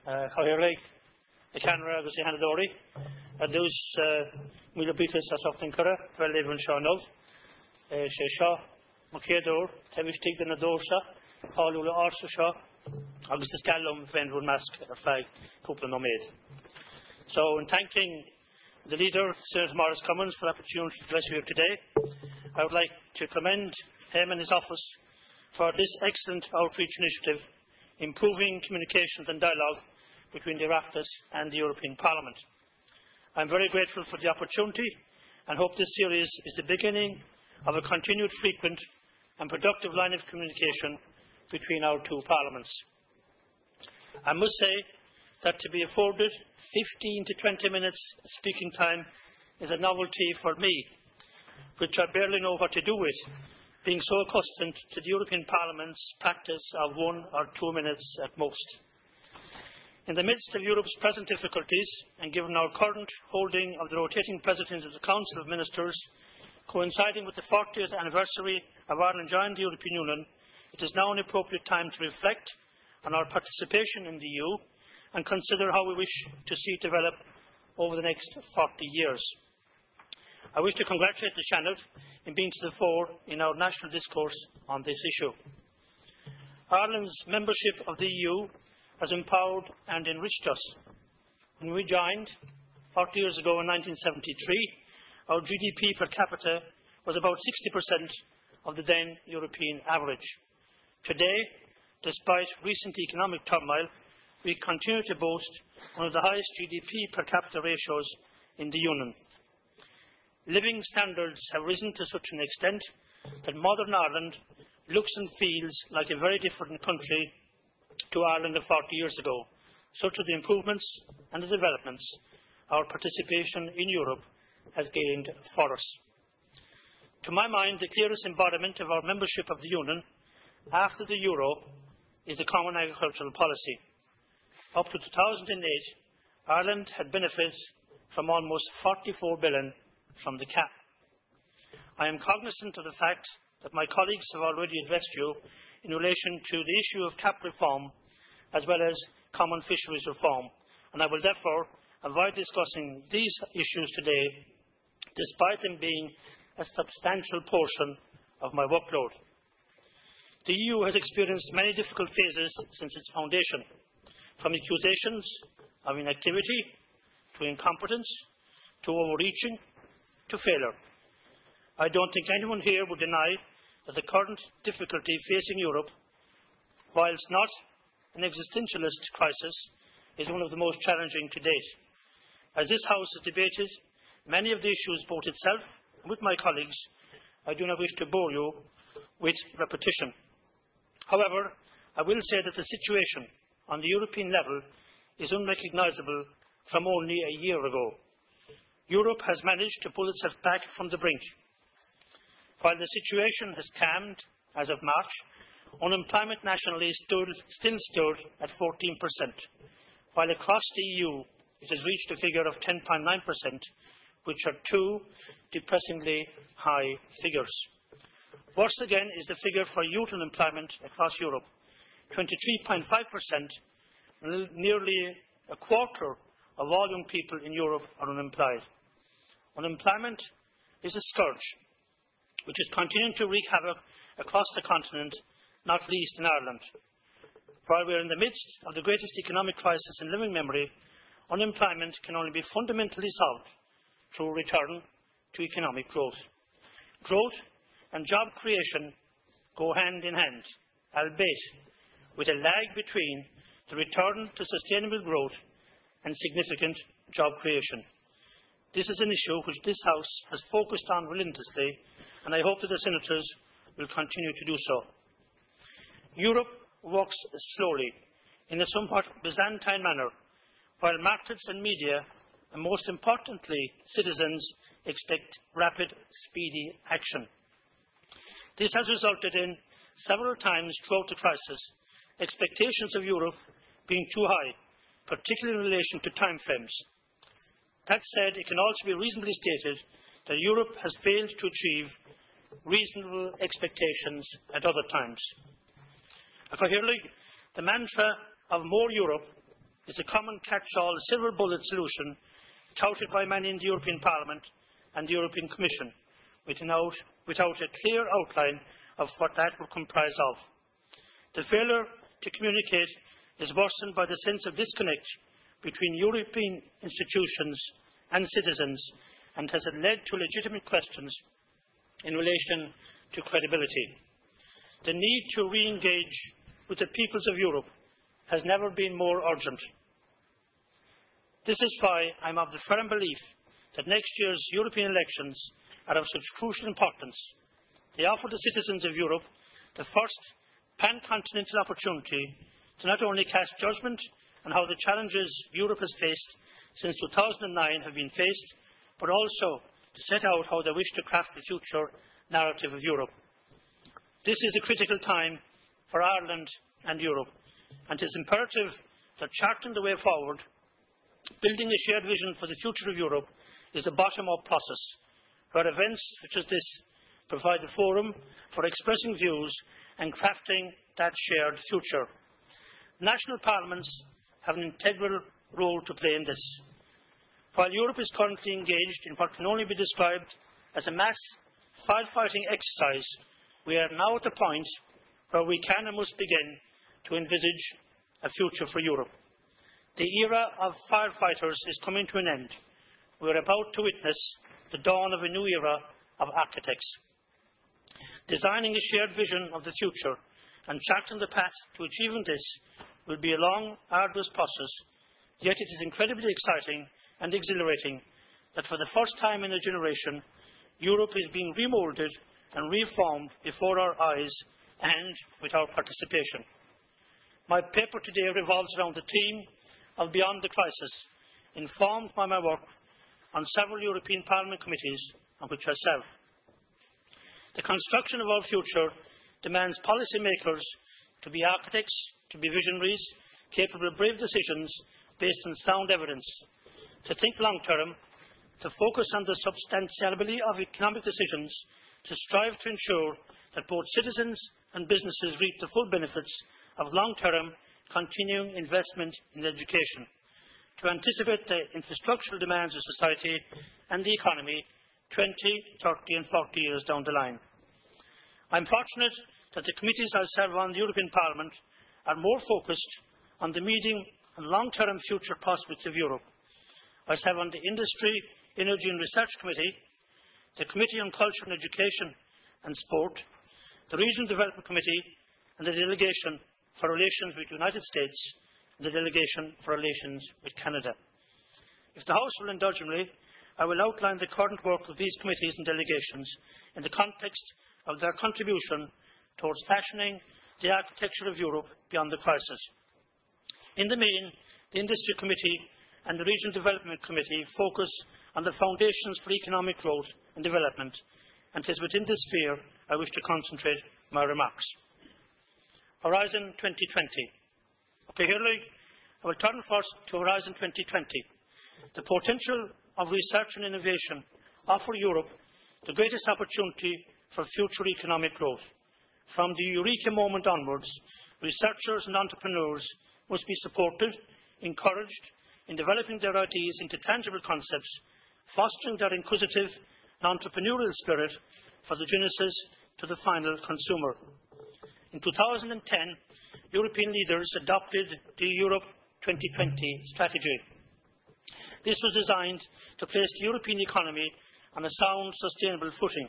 Chaireach, Seanad Éireann, those Milabitas as often Cura, Vellevan Seanad, Shaw, Macador, Tevistig and Adorsa, Paulula Arsa Shaw, Augustus Callum, Vendwood Mask, a flag, couple of made. So, in thanking the leader, Senator Maurice Cummins, for the opportunity to address you here today, I would like to commend him and his office for this excellent outreach initiative, improving communications and dialogue between the Oireachtas and the European Parliament. I am very grateful for the opportunity and hope this series is the beginning of a continued frequent and productive line of communication between our two parliaments. I must say that to be afforded 15 to 20 minutes speaking time is a novelty for me, which I barely know what to do with, being so accustomed to the European Parliament's practice of 1 or 2 minutes at most. In the midst of Europe's present difficulties, and given our current holding of the rotating President of the Council of Ministers, coinciding with the 40th anniversary of Ireland joining the European Union, it is now an appropriate time to reflect on our participation in the EU and consider how we wish to see it develop over the next 40 years. I wish to congratulate the Seanad in being to the fore in our national discourse on this issue. Ireland's membership of the EU has empowered and enriched us. When we joined 40 years ago in 1973, our GDP per capita was about 60% of the then European average. Today, despite recent economic turmoil, we continue to boast one of the highest GDP per capita ratios in the Union. Living standards have risen to such an extent that modern Ireland looks and feels like a very different country to Ireland of 40 years ago. Such are the improvements and the developments our participation in Europe has gained for us. To my mind, the clearest embodiment of our membership of the Union after the euro is the Common Agricultural Policy. Up to 2008, Ireland had benefited from almost 44 billion from the CAP. I am cognizant of the fact that my colleagues have already addressed you in relation to the issue of CAP reform as well as common fisheries reform, and I will therefore avoid discussing these issues today, despite them being a substantial portion of my workload. The EU has experienced many difficult phases since its foundation, from accusations of inactivity, to incompetence, to overreaching, to failure. I don't think anyone here would deny that the current difficulty facing Europe, whilst not an existentialist crisis, is one of the most challenging to date. As this House has debated many of the issues both itself and with my colleagues, I do not wish to bore you with repetition. However, I will say that the situation on the European level is unrecognisable from only a year ago. Europe has managed to pull itself back from the brink. While the situation has calmed as of March, unemployment nationally still stood at 14%, while across the EU it has reached a figure of 10.9%, which are two depressingly high figures. Worse again is the figure for youth unemployment across Europe, 23.5%, nearly a quarter of all young people in Europe are unemployed. Unemployment is a scourge which is continuing to wreak havoc across the continent, not least in Ireland. While we are in the midst of the greatest economic crisis in living memory, unemployment can only be fundamentally solved through a return to economic growth. Growth and job creation go hand in hand, albeit with a lag between the return to sustainable growth and significant job creation. This is an issue which this House has focused on relentlessly, and I hope that the Senators will continue to do so. Europe works slowly, in a somewhat Byzantine manner, while markets and media, and most importantly citizens, expect rapid, speedy action. This has resulted in, several times throughout the crisis, expectations of Europe being too high, particularly in relation to timeframes. That said, it can also be reasonably stated that Europe has failed to achieve reasonable expectations at other times. Clearly, the mantra of more Europe is a common catch-all silver bullet solution touted by many in the European Parliament and the European Commission, without a clear outline of what that would comprise of. The failure to communicate is worsened by the sense of disconnect between European institutions and citizens, and has led to legitimate questions in relation to credibility. The need to re-engage with the peoples of Europe has never been more urgent. This is why I am of the firm belief that next year's European elections are of such crucial importance. They offer the citizens of Europe the first pan-continental opportunity to not only cast judgment on how the challenges Europe has faced since 2009 have been faced, but also to set out how they wish to craft the future narrative of Europe. This is a critical time for Ireland and Europe, and it is imperative that charting the way forward, building a shared vision for the future of Europe, is a bottom-up process, where events such as this provide a forum for expressing views and crafting that shared future. National parliaments have an integral role to play in this. While Europe is currently engaged in what can only be described as a mass firefighting exercise, we are now at the point where we can and must begin to envisage a future for Europe. The era of firefighters is coming to an end. We are about to witness the dawn of a new era of architects. Designing a shared vision of the future and charting the path to achieving this will be a long, arduous process, yet it is incredibly exciting and exhilarating that for the first time in a generation, Europe is being remoulded and reformed before our eyes and with our participation. My paper today revolves around the theme of Beyond the Crisis, informed by my work on several European Parliament committees on which I serve. The construction of our future demands policymakers to be architects, to be visionaries, capable of brave decisions based on sound evidence, to think long-term, to focus on the substantiality of economic decisions, to strive to ensure that both citizens and businesses reap the full benefits of long-term continuing investment in education, to anticipate the infrastructural demands of society and the economy 20, 30 and 40 years down the line. I am fortunate that the committees I serve on the European Parliament are more focused on the medium and long-term future prospects of Europe. I serve on the Industry, Energy and Research Committee, the Committee on Culture and Education and Sport, the Regional Development Committee, and the Delegation for Relations with the United States, and the Delegation for Relations with Canada. If the House will indulge me, I will outline the current work of these committees and delegations in the context of their contribution towards fashioning the architecture of Europe beyond the crisis. In the main, the Industry Committee and the Regional Development Committee focus on the foundations for economic growth and development, and it is within this sphere I wish to concentrate my remarks. Horizon 2020. Okay, I will turn first to Horizon 2020. The potential of research and innovation offer Europe the greatest opportunity for future economic growth. From the Eureka moment onwards, researchers and entrepreneurs must be supported, encouraged in developing their ideas into tangible concepts, fostering their inquisitive and entrepreneurial spirit for the genesis to the final consumer. In 2010, European leaders adopted the Europe 2020 strategy. This was designed to place the European economy on a sound, sustainable footing.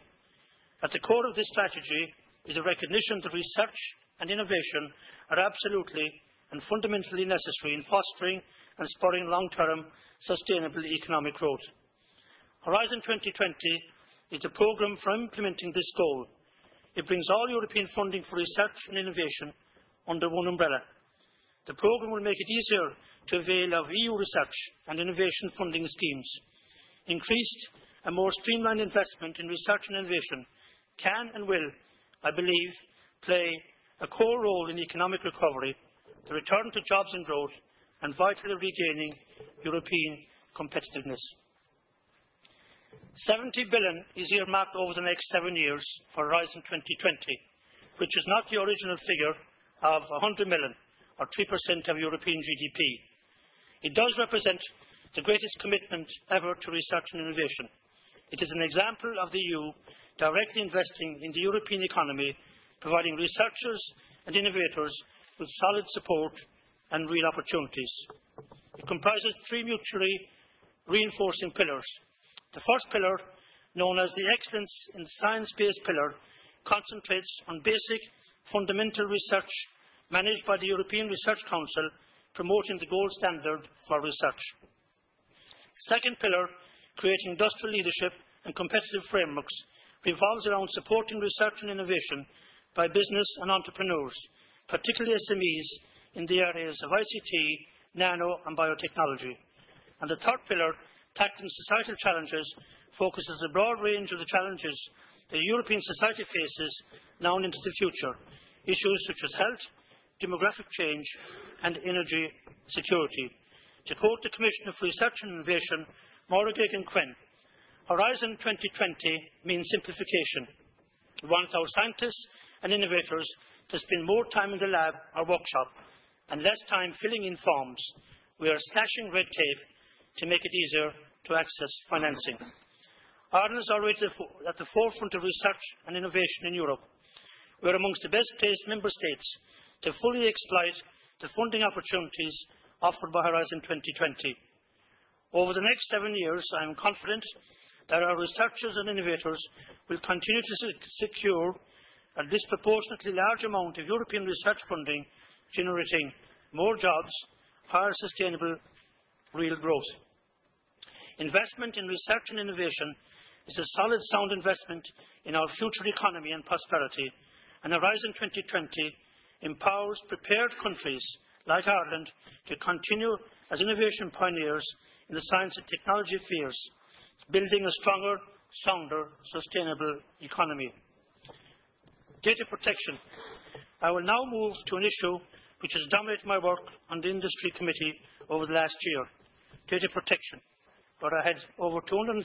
At the core of this strategy is a recognition that research and innovation are absolutely and fundamentally necessary in fostering and spurring long-term sustainable economic growth. Horizon 2020 is the programme for implementing this goal. It brings all European funding for research and innovation under one umbrella. The programme will make it easier to avail of EU research and innovation funding schemes. Increased and more streamlined investment in research and innovation can and will, I believe, play a core role in economic recovery, the return to jobs and growth, and vitally regaining European competitiveness. 70 billion is earmarked over the next 7 years for Horizon 2020, which is not the original figure of 100 million, or 3% of European GDP. It does represent the greatest commitment ever to research and innovation. It is an example of the EU directly investing in the European economy, providing researchers and innovators with solid support and real opportunities. It comprises three mutually reinforcing pillars. The first pillar, known as the Excellence in Science-Based pillar, concentrates on basic, fundamental research managed by the European Research Council, promoting the gold standard for research. Second pillar, creating industrial leadership and competitive frameworks, revolves around supporting research and innovation by business and entrepreneurs, particularly SMEs in the areas of ICT, nano and biotechnology. And the third pillar, tackling societal challenges, focuses a broad range of the challenges the European society faces now and into the future, issues such as health, demographic change and energy security. To quote the Commissioner for Research and Innovation, Maura Geoghegan-Quinn, Horizon 2020 means simplification. We want our scientists and innovators to spend more time in the lab or workshop and less time filling in forms. We are slashing red tape to make it easier to access financing. Ireland is already at the forefront of research and innovation in Europe. We are amongst the best placed member states to fully exploit the funding opportunities offered by Horizon 2020. Over the next 7 years, I am confident that our researchers and innovators will continue to secure a disproportionately large amount of European research funding, generating more jobs, higher sustainable real growth. Investment in research and innovation is a solid, sound investment in our future economy and prosperity, and Horizon 2020 empowers prepared countries like Ireland to continue as innovation pioneers in the science and technology spheres, building a stronger, sounder, sustainable economy. Data protection. I will now move to an issue which has dominated my work on the Industry Committee over the last year, data protection, where I had over 250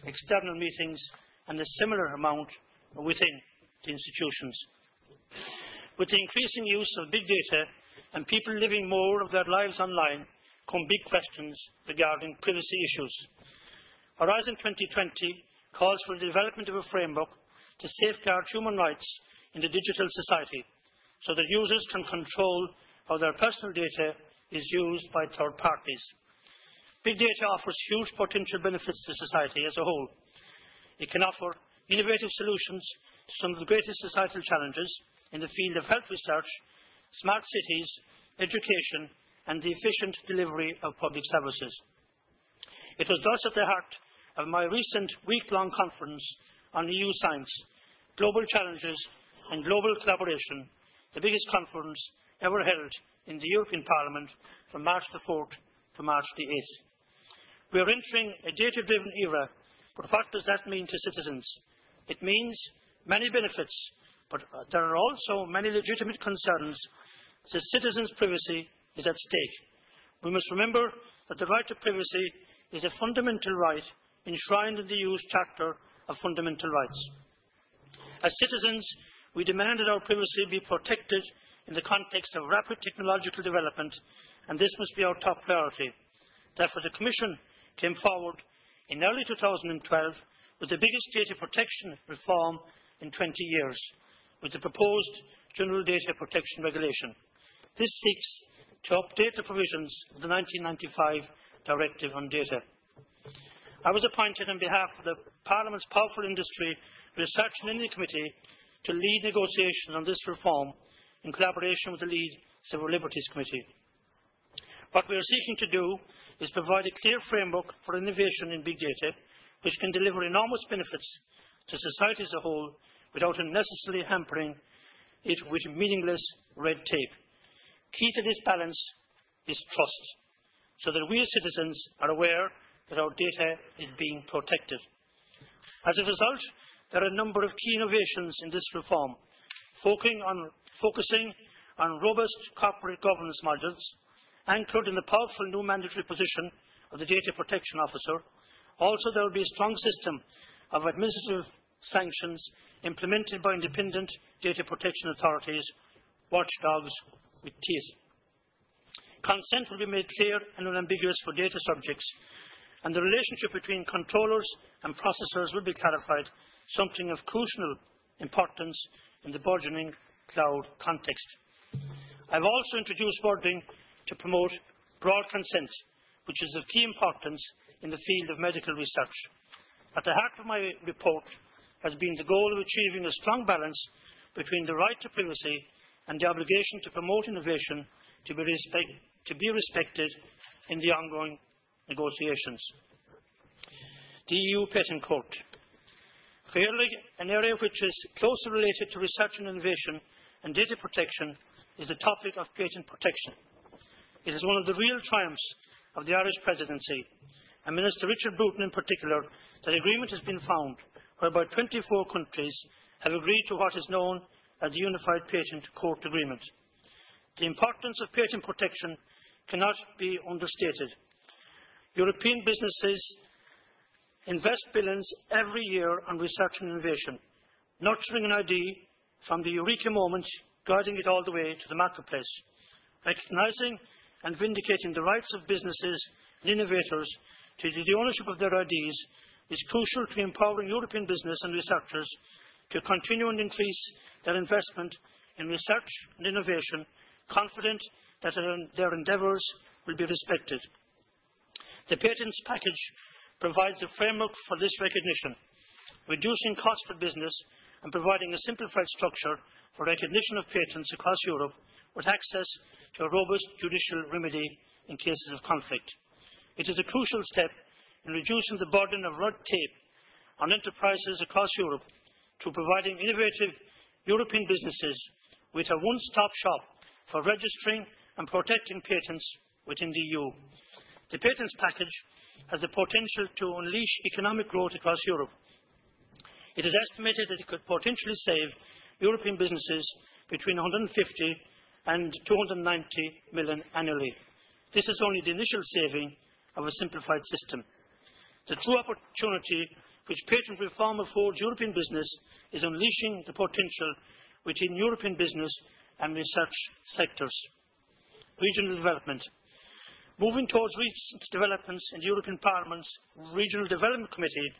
external meetings and a similar amount within the institutions. With the increasing use of big data and people living more of their lives online, come big questions regarding privacy issues. Horizon 2020 calls for the development of a framework to safeguard human rights in the digital society, so that users can control how their personal data is used by third parties. Big data offers huge potential benefits to society as a whole. It can offer innovative solutions to some of the greatest societal challenges in the field of health research, smart cities, education and the efficient delivery of public services. It was thus at the heart of my recent week-long conference on EU science, global challenges and global collaboration, the biggest conference ever held in the European Parliament from March the 4th to March the 8th. We are entering a data-driven era, but what does that mean to citizens? It means many benefits, but there are also many legitimate concerns that citizens' privacy is at stake. We must remember that the right to privacy is a fundamental right enshrined in the EU's Charter of Fundamental Rights. As citizens, we demand that our privacy be protected in the context of rapid technological development, and this must be our top priority. Therefore, the Commission came forward in early 2012 with the biggest data protection reform in 20 years, with the proposed General Data Protection Regulation. This seeks to update the provisions of the 1995 Directive on Data. I was appointed on behalf of the Parliament's powerful Industry, Research and Energy Committee to lead negotiations on this reform in collaboration with the lead Civil Liberties Committee. What we are seeking to do is provide a clear framework for innovation in big data, which can deliver enormous benefits to society as a whole without unnecessarily hampering it with meaningless red tape. Key to this balance is trust, so that we as citizens are aware that our data is being protected. As a result, there are a number of key innovations in this reform, focusing on robust corporate governance models, anchored in the powerful new mandatory position of the Data Protection Officer. Also, there will be a strong system of administrative sanctions implemented by independent data protection authorities, watchdogs with teeth. Consent will be made clear and unambiguous for data subjects, and the relationship between controllers and processors will be clarified, something of crucial importance in the burgeoning cloud context. I have also introduced wording to promote broad consent, which is of key importance in the field of medical research. At the heart of my report has been the goal of achieving a strong balance between the right to privacy and the obligation to promote innovation to be respected in the ongoing negotiations. The EU Patent Court. Clearly, an area which is closely related to research and innovation and data protection is the topic of patent protection. It is one of the real triumphs of the Irish presidency, and Minister Richard Bruton in particular, that agreement has been found whereby 24 countries have agreed to what is known as the Unified Patent Court Agreement. The importance of patent protection cannot be understated. European businesses invest billions every year on research and innovation, nurturing an idea from the eureka moment, guiding it all the way to the marketplace. Recognising and vindicating the rights of businesses and innovators to the ownership of their ideas is crucial to empowering European business and researchers to continue and increase their investment in research and innovation, confident that their endeavours will be respected. The patents package provides a framework for this recognition, reducing costs for business and providing a simplified structure for recognition of patents across Europe with access to a robust judicial remedy in cases of conflict. It is a crucial step in reducing the burden of red tape on enterprises across Europe through providing innovative European businesses with a one-stop shop for registering and protecting patents within the EU. The patents package has the potential to unleash economic growth across Europe. It is estimated that it could potentially save European businesses between 150 and 290 million annually. This is only the initial saving of a simplified system. The true opportunity which patent reform affords European business is unleashing the potential within European business and research sectors. Regional development. Moving towards recent developments in the European Parliament's Regional Development Committee,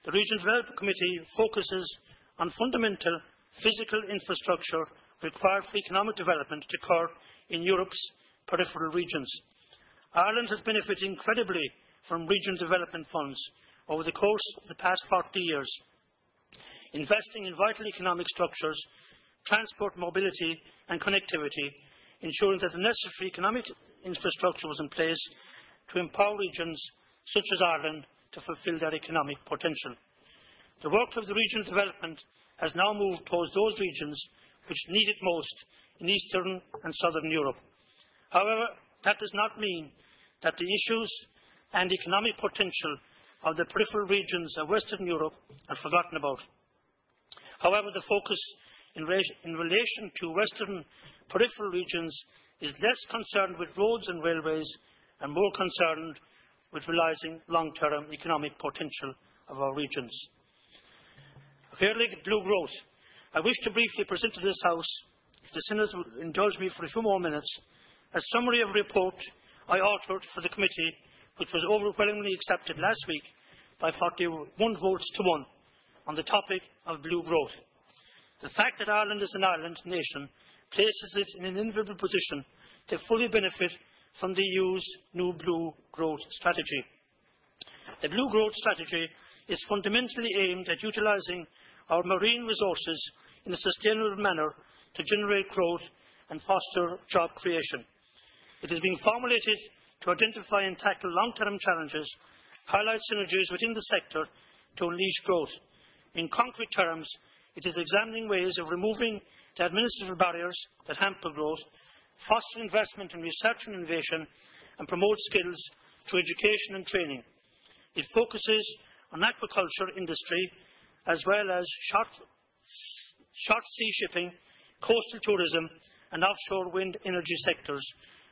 the Regional Development Committee focuses on fundamental physical infrastructure required for economic development to occur in Europe's peripheral regions. Ireland has benefited incredibly from regional development funds over the course of the past 40 years, investing in vital economic structures, transport, mobility and connectivity, ensuring that the necessary economic infrastructure was in place to empower regions such as Ireland to fulfil their economic potential. The work of the regional development has now moved towards those regions which need it most in Eastern and Southern Europe. However, that does not mean that the issues and economic potential of the peripheral regions of Western Europe are forgotten about. However, the focus in relation to Western peripheral regions is less concerned with roads and railways and more concerned with realising long-term economic potential of our regions. Clearly, blue growth. I wish to briefly present to this House, if the Senate will indulge me for a few more minutes, a summary of a report I authored for the committee, which was overwhelmingly accepted last week by 41 votes to 1 on the topic of blue growth. The fact that Ireland is an island nation places it in an enviable position to fully benefit from the EU's new blue growth strategy. The blue growth strategy is fundamentally aimed at utilising our marine resources in a sustainable manner to generate growth and foster job creation. It is being formulated to identify and tackle long-term challenges, highlight synergies within the sector to unleash growth. In concrete terms, it is examining ways of removing the administrative barriers that hamper growth, foster investment in research and innovation, and promote skills through education and training. It focuses on aquaculture industry as well as short sea shipping, coastal tourism and offshore wind energy sectors,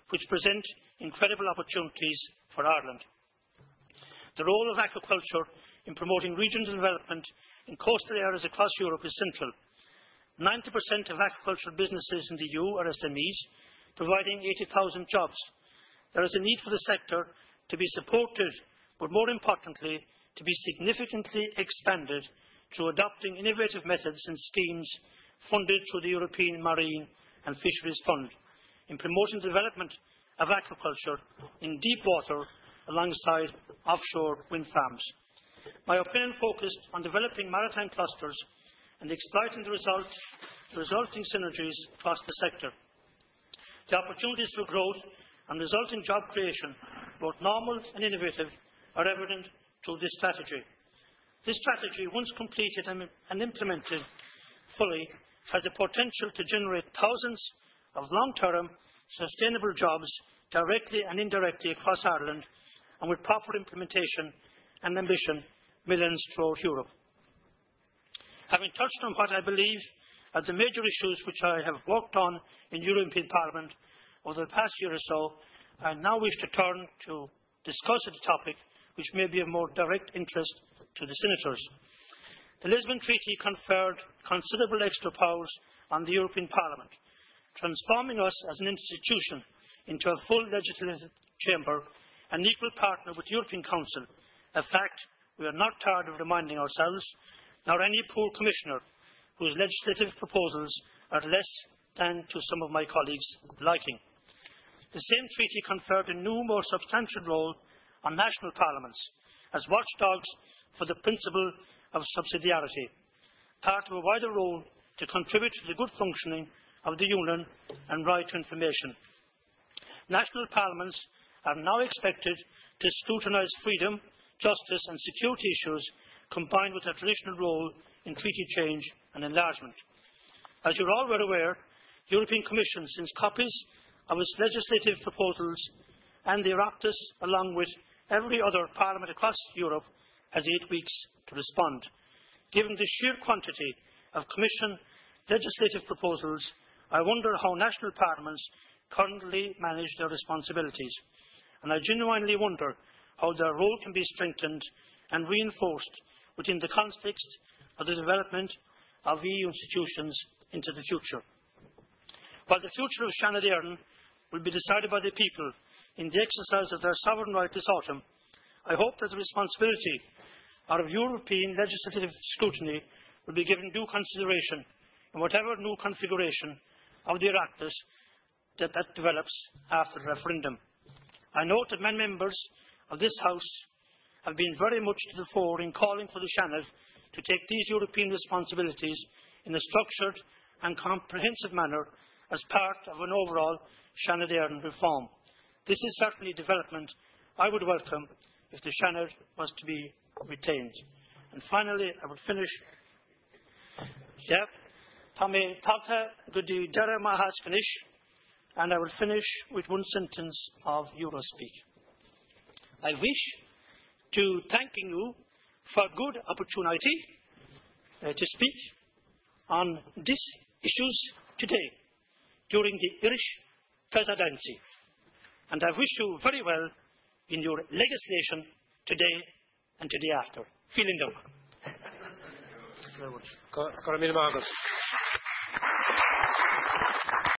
which present incredible opportunities for Ireland. The role of aquaculture in promoting regional development in coastal areas across Europe is central. 90% of aquaculture businesses in the EU are SMEs. providing 80,000 jobs. There is a need for the sector to be supported, but more importantly, to be significantly expanded through adopting innovative methods and schemes funded through the European Marine and Fisheries Fund, in promoting the development of aquaculture in deep water alongside offshore wind farms. My opinion focused on developing maritime clusters and exploiting the resulting synergies across the sector. The opportunities for growth and resulting job creation, both normal and innovative, are evident through this strategy. This strategy, once completed and implemented fully, has the potential to generate thousands of long-term, sustainable jobs directly and indirectly across Ireland, and with proper implementation and ambition, millions throughout Europe. Having touched on what I believe are the major issues which I have worked on in European Parliament over the past year or so, I now wish to turn to discuss a topic which may be of more direct interest to the senators. The Lisbon Treaty conferred considerable extra powers on the European Parliament, transforming us as an institution into a full legislative chamber and equal partner with the European Council, a fact we are not tired of reminding ourselves, nor any poor commissioner whose legislative proposals are less than to some of my colleagues' liking. The same treaty conferred a new, more substantial role on national parliaments as watchdogs for the principle of subsidiarity, part of a wider role to contribute to the good functioning of the Union and right to information. National parliaments are now expected to scrutinise freedom, justice and security issues, combined with their traditional role in treaty change and enlargement. As you are all well aware, the European Commission sends copies of its legislative proposals, and the Oireachtas, along with every other parliament across Europe, has 8 weeks to respond. Given the sheer quantity of Commission legislative proposals, I wonder how national parliaments currently manage their responsibilities, and I genuinely wonder how their role can be strengthened and reinforced within the context of the development of EU institutions into the future. While the future of Seanad Éireann will be decided by the people in the exercise of their sovereign right this autumn, I hope that the responsibility of European legislative scrutiny will be given due consideration in whatever new configuration of the Oireachtas that develops after the referendum. I note that many members of this House have been very much to the fore in calling for the Seanad to take these European responsibilities in a structured and comprehensive manner as part of an overall Seanad Éireann reform. This is certainly a development I would welcome if the Seanad was to be retained. And finally, I would finish. And I will finish with one sentence of Eurospeak. I wish to thank you for good opportunity to speak on these issues today during the Irish presidency, and I wish you very well in your legislation today and today after. Vielen Dank. Thank you very much.